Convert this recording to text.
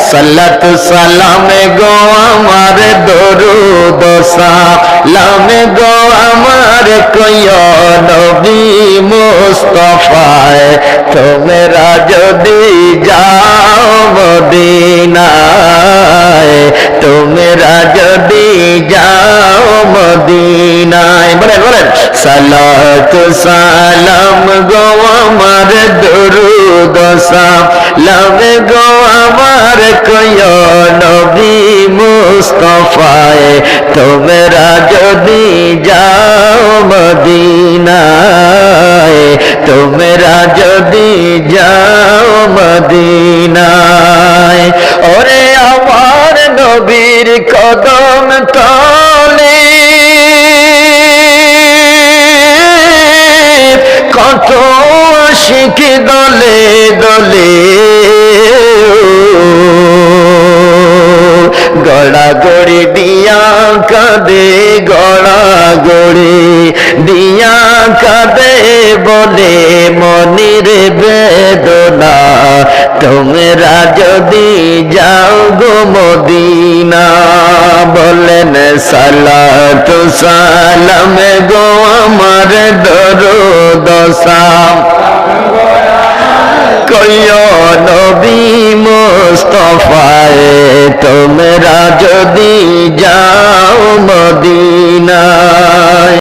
সালাত সালামে গো আমার দরুদ সালামে গো আমার কইও নবী মুস্তাফায় তোমরা যদি যাও মদিনায় তোমরা যদি যাও মদিনায় বলেন বলেন সালাত সালাম গো আমার দরুদ সালাম গো আমার কইও নবী মুস্তাফায় তোমরা যদি যাও মদিনায় তোমরা যদি যাও মদিনায় ওরে আমার নবীর কদম তলে কত আশিক দলে দলে গড়াগড়ি দিয়া কাঁদে গড়াগড়ি দিয়া কাঁদে বলে মনির বেদনা তোমরা যদি যাও গো মদিনা বলেন সালাত সালাম গো আমার দরুদ সালাম কইও নবী মুস্তাফায় তোমরা যদি যাও